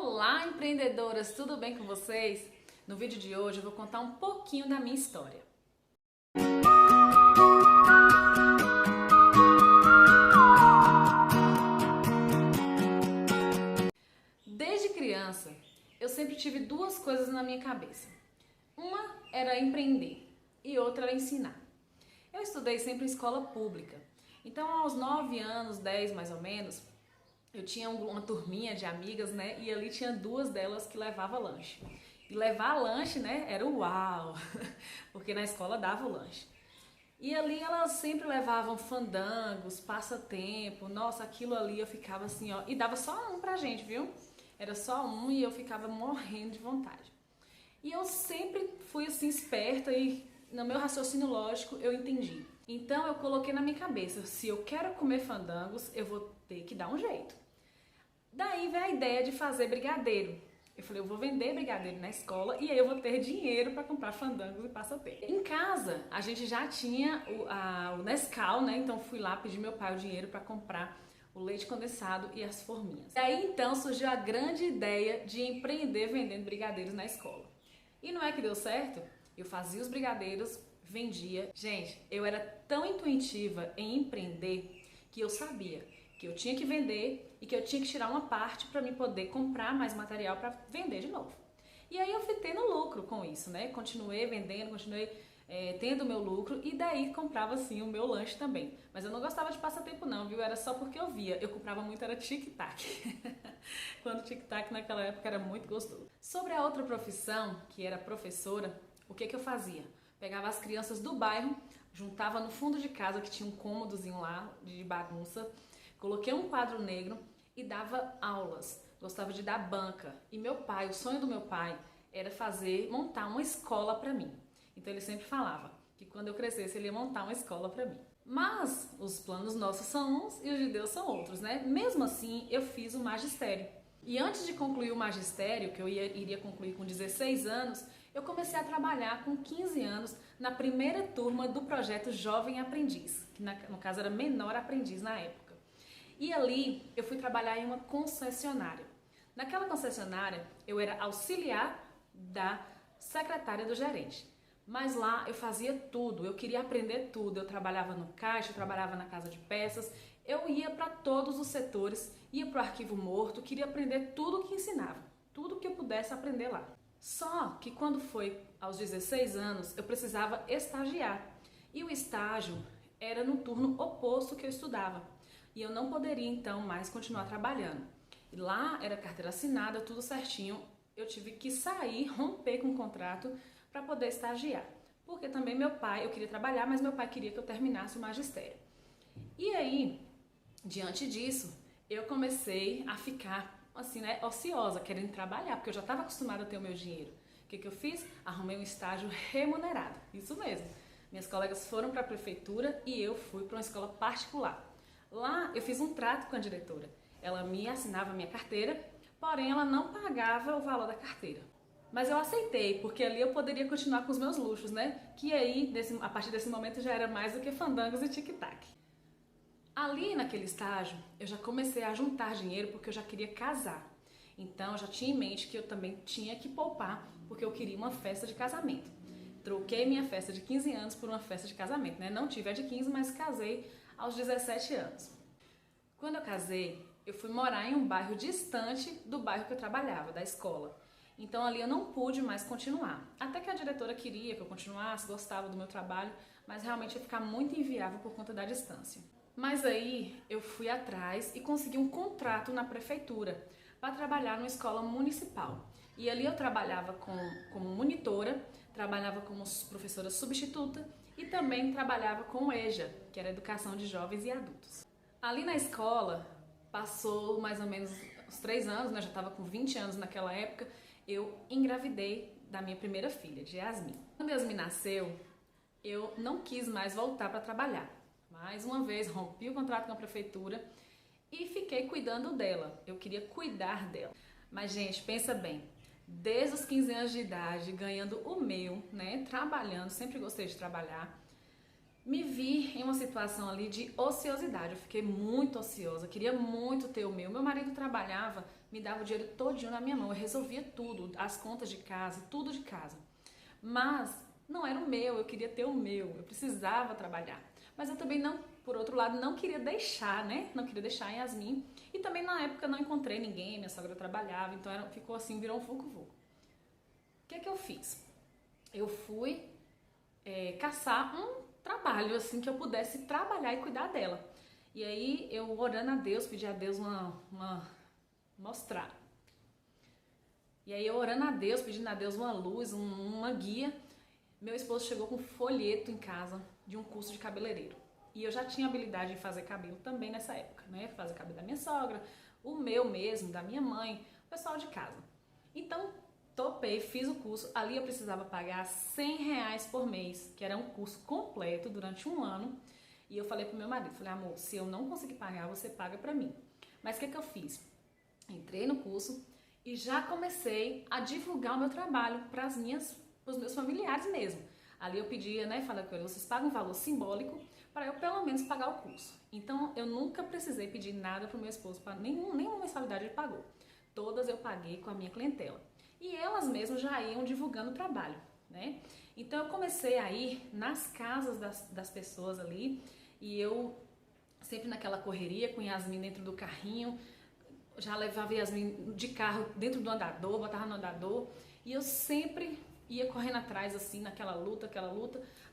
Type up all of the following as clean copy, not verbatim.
Olá, empreendedoras, tudo bem com vocês? No vídeo de hoje eu vou contar um pouquinho da minha história. Desde criança, eu sempre tive duas coisas na minha cabeça. Uma era empreender e outra era ensinar. Eu estudei sempre em escola pública, então aos 9 anos, 10 mais ou menos, eu tinha uma turminha de amigas, né? E ali tinha duas delas que levavam lanche. E levar lanche, né? Era o uau! Porque na escola dava o lanche. E ali elas sempre levavam fandangos, passatempo. Nossa, aquilo ali eu ficava assim, ó. E dava só um pra gente, viu? Era só um e eu ficava morrendo de vontade. E eu sempre fui assim esperta e no meu raciocínio lógico eu entendi. Então eu coloquei na minha cabeça, se eu quero comer fandangos, eu vou ter que dar um jeito. Daí veio a ideia de fazer brigadeiro. Eu falei, eu vou vender brigadeiro na escola e aí eu vou ter dinheiro para comprar fandangos e passatempo. Em casa, a gente já tinha o Nescau, né? Então fui lá pedir meu pai o dinheiro para comprar o leite condensado e as forminhas. Daí então surgiu a grande ideia de empreender vendendo brigadeiros na escola. E não é que deu certo? Eu fazia os brigadeiros, vendia. Gente, eu era tão intuitiva em empreender que eu sabia que eu tinha que vender e que eu tinha que tirar uma parte para mim poder comprar mais material para vender de novo. E aí eu fui tendo lucro com isso, né? Continuei vendendo, continuei tendo o meu lucro e daí comprava assim o meu lanche também. Mas eu não gostava de passatempo não, viu? Era só porque eu via. Eu comprava muito, era tic-tac. Quando tic-tac naquela época era muito gostoso. Sobre a outra profissão, que era professora, o que eu fazia? Pegava as crianças do bairro, juntava no fundo de casa que tinha um cômodozinho lá de bagunça, coloquei um quadro negro e dava aulas. Gostava de dar banca. E meu pai, o sonho do meu pai era montar uma escola para mim. Então ele sempre falava que quando eu crescesse ele ia montar uma escola para mim. Mas os planos nossos são uns e os de Deus são outros, né? Mesmo assim, eu fiz o magistério. E antes de concluir o magistério, que eu iria concluir com 16 anos, eu comecei a trabalhar com 15 anos na primeira turma do projeto Jovem Aprendiz, que no caso era Menor Aprendiz na época. E ali eu fui trabalhar em uma concessionária. Naquela concessionária eu era auxiliar da secretária do gerente. Mas lá eu fazia tudo, eu queria aprender tudo. Eu trabalhava no caixa, eu trabalhava na casa de peças, eu ia para todos os setores, ia para o arquivo morto, queria aprender tudo que ensinava, tudo que eu pudesse aprender lá. Só que quando foi aos 16 anos eu precisava estagiar. E o estágio era no turno oposto que eu estudava. E eu não poderia então mais continuar trabalhando. E lá era carteira assinada, tudo certinho. Eu tive que sair, romper com o contrato para poder estagiar. Porque também eu queria trabalhar, mas meu pai queria que eu terminasse o magistério. E aí, diante disso, eu comecei a ficar assim, né, ociosa, querendo trabalhar, porque eu já estava acostumada a ter o meu dinheiro. O que eu fiz? Arrumei um estágio remunerado. Isso mesmo. Minhas colegas foram para a prefeitura e eu fui para uma escola particular. Lá eu fiz um trato com a diretora. Ela me assinava a minha carteira, porém ela não pagava o valor da carteira. Mas eu aceitei, porque ali eu poderia continuar com os meus luxos, né? Que aí, a partir desse momento, já era mais do que fandangos e tic-tac. Ali naquele estágio, eu já comecei a juntar dinheiro porque eu já queria casar. Então eu já tinha em mente que eu também tinha que poupar, porque eu queria uma festa de casamento. Troquei minha festa de 15 anos por uma festa de casamento, né? Não tive a de 15, mas casei aos 17 anos. Quando eu casei, eu fui morar em um bairro distante do bairro que eu trabalhava, da escola. Então ali eu não pude mais continuar. Até que a diretora queria que eu continuasse, gostava do meu trabalho, mas realmente ia ficar muito inviável por conta da distância. Mas aí eu fui atrás e consegui um contrato na prefeitura para trabalhar numa escola municipal. E ali eu trabalhava como monitora, trabalhava como professora substituta e também trabalhava com o EJA, que era Educação de Jovens e Adultos. Ali na escola, passou mais ou menos os 3 anos, né? Eu já estava com 20 anos naquela época, eu engravidei da minha primeira filha, de Yasmin. Quando Yasmin nasceu, eu não quis mais voltar para trabalhar. Mais uma vez, rompi o contrato com a prefeitura e fiquei cuidando dela. Eu queria cuidar dela. Mas, gente, pensa bem. Desde os 15 anos de idade, ganhando o meu, né, trabalhando, sempre gostei de trabalhar, me vi em uma situação ali de ociosidade. Eu fiquei muito ociosa, queria muito ter o meu. Meu marido trabalhava me dava o dinheiro todinho na minha mão, eu resolvia tudo, as contas de casa, tudo de casa. Mas não era o meu, eu queria ter o meu, eu precisava trabalhar. Mas eu também não, por outro lado, não queria deixar, né? Não queria deixar a Yasmin. E também na época não encontrei ninguém, minha sogra trabalhava, então ficou assim, virou um vucu-vucu. O que é que eu fiz? Eu fui caçar um trabalho, assim, que eu pudesse trabalhar e cuidar dela. E aí eu orando a Deus, pedi a Deus mostrar. E aí eu orando a Deus, pedindo a Deus uma luz, uma guia, meu esposo chegou com um folheto em casa de um curso de cabeleireiro. E eu já tinha habilidade de fazer cabelo também nessa época, né? Fazer cabelo da minha sogra, o meu mesmo, da minha mãe, o pessoal de casa. Então, topei, fiz o curso. Ali eu precisava pagar R$100 por mês, que era um curso completo durante um ano. E eu falei pro meu marido, falei, amor, se eu não conseguir pagar, você paga pra mim. Mas o que eu fiz? Entrei no curso e já comecei a divulgar o meu trabalho para os meus familiares mesmo. Ali eu pedia, né, falei com ele, vocês pagam um valor simbólico para eu pelo menos pagar o curso. Então eu nunca precisei pedir nada pro meu esposo, para nenhuma mensalidade ele pagou. Todas eu paguei com a minha clientela. E elas mesmas já iam divulgando o trabalho, né? Então eu comecei a ir nas casas das pessoas ali e eu sempre naquela correria com Yasmin dentro do carrinho, já levava Yasmin de carro dentro do andador, botava no andador e eu sempre ia correndo atrás assim naquela luta,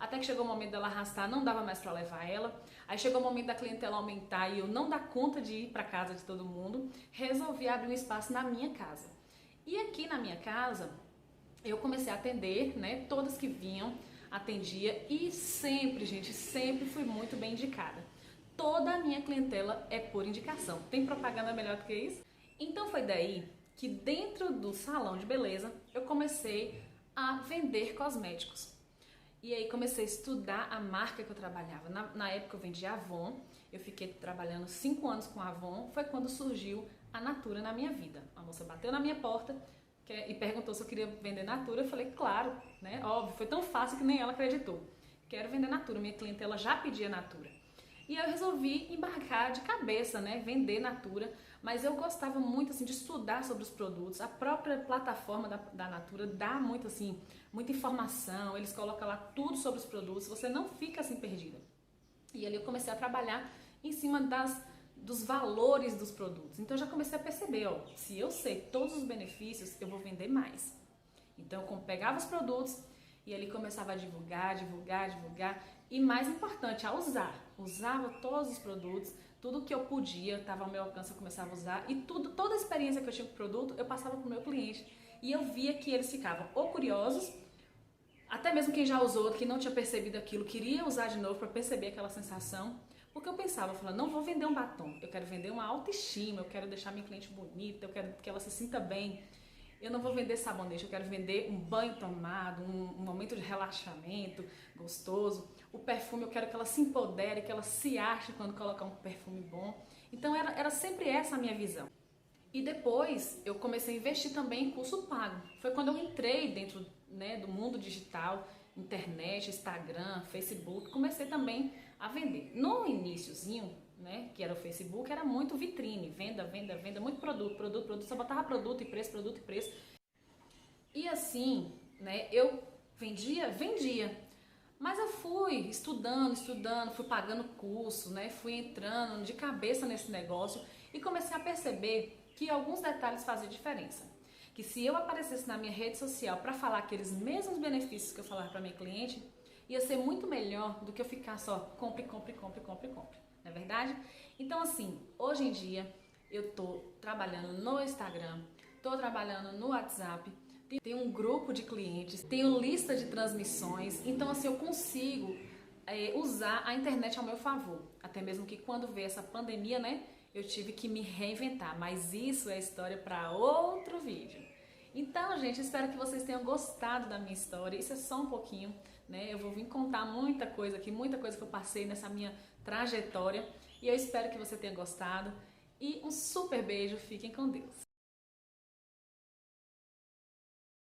até que chegou o momento dela arrastar, não dava mais para levar ela. Aí chegou o momento da clientela aumentar e eu não dar conta de ir para casa de todo mundo, resolvi abrir um espaço na minha casa. E aqui na minha casa, eu comecei a atender, né, todas que vinham, atendia e sempre, gente, sempre fui muito bem indicada. Toda a minha clientela é por indicação. Tem propaganda melhor do que isso? Então foi daí que dentro do salão de beleza, eu comecei a vender cosméticos. E aí comecei a estudar a marca que eu trabalhava. Na época eu vendia Avon, eu fiquei trabalhando 5 anos com Avon, foi quando surgiu a Natura na minha vida. A moça bateu na minha porta e perguntou se eu queria vender Natura, eu falei, claro, né? Óbvio, foi tão fácil que nem ela acreditou. Quero vender Natura, minha clientela já pedia Natura. E eu resolvi embarcar de cabeça, né, vender Natura, mas eu gostava muito assim de estudar sobre os produtos. A própria plataforma da Natura dá muito assim, muita informação, eles colocam lá tudo sobre os produtos, você não fica assim perdida. E ali eu comecei a trabalhar em cima dos valores dos produtos. Então eu já comecei a perceber, ó, se eu sei todos os benefícios, eu vou vender mais. Então eu pegava os produtos e ali começava a divulgar e mais importante, a usar. Usava todos os produtos, tudo que eu podia, estava ao meu alcance, eu começava a usar e toda a experiência que eu tinha com o produto, eu passava para o meu cliente e eu via que eles ficavam ou curiosos, até mesmo quem já usou, que não tinha percebido aquilo, queria usar de novo para perceber aquela sensação. Porque eu pensava, falando, não vou vender um batom, eu quero vender uma autoestima, eu quero deixar minha cliente bonita, eu quero que ela se sinta bem. Eu não vou vender sabonete, eu quero vender um banho tomado, um momento de relaxamento gostoso. O perfume, eu quero que ela se empodere, que ela se ache quando colocar um perfume bom. Então era sempre essa a minha visão. E depois eu comecei a investir também em curso pago. Foi quando eu entrei dentro, né, do mundo digital, internet, Instagram, Facebook, comecei também a vender. No iniciozinho, né, que era o Facebook, era muito vitrine, venda, muito produto, só botava produto e preço. E assim, né, eu vendia, mas eu fui estudando, fui pagando curso, né, fui entrando de cabeça nesse negócio e comecei a perceber que alguns detalhes faziam diferença. Que se eu aparecesse na minha rede social para falar aqueles mesmos benefícios que eu falava para minha cliente, ia ser muito melhor do que eu ficar só compre. Não é verdade? Então assim, hoje em dia eu tô trabalhando no Instagram, tô trabalhando no WhatsApp, tenho um grupo de clientes, tenho lista de transmissões, então assim eu consigo usar a internet ao meu favor. Até mesmo que quando veio essa pandemia, né, eu tive que me reinventar, mas isso é história para outro vídeo. Então, gente, espero que vocês tenham gostado da minha história. Isso é só um pouquinho, né? Eu vou vir contar muita coisa aqui, muita coisa que eu passei nessa minha trajetória. E eu espero que você tenha gostado. E um super beijo, fiquem com Deus.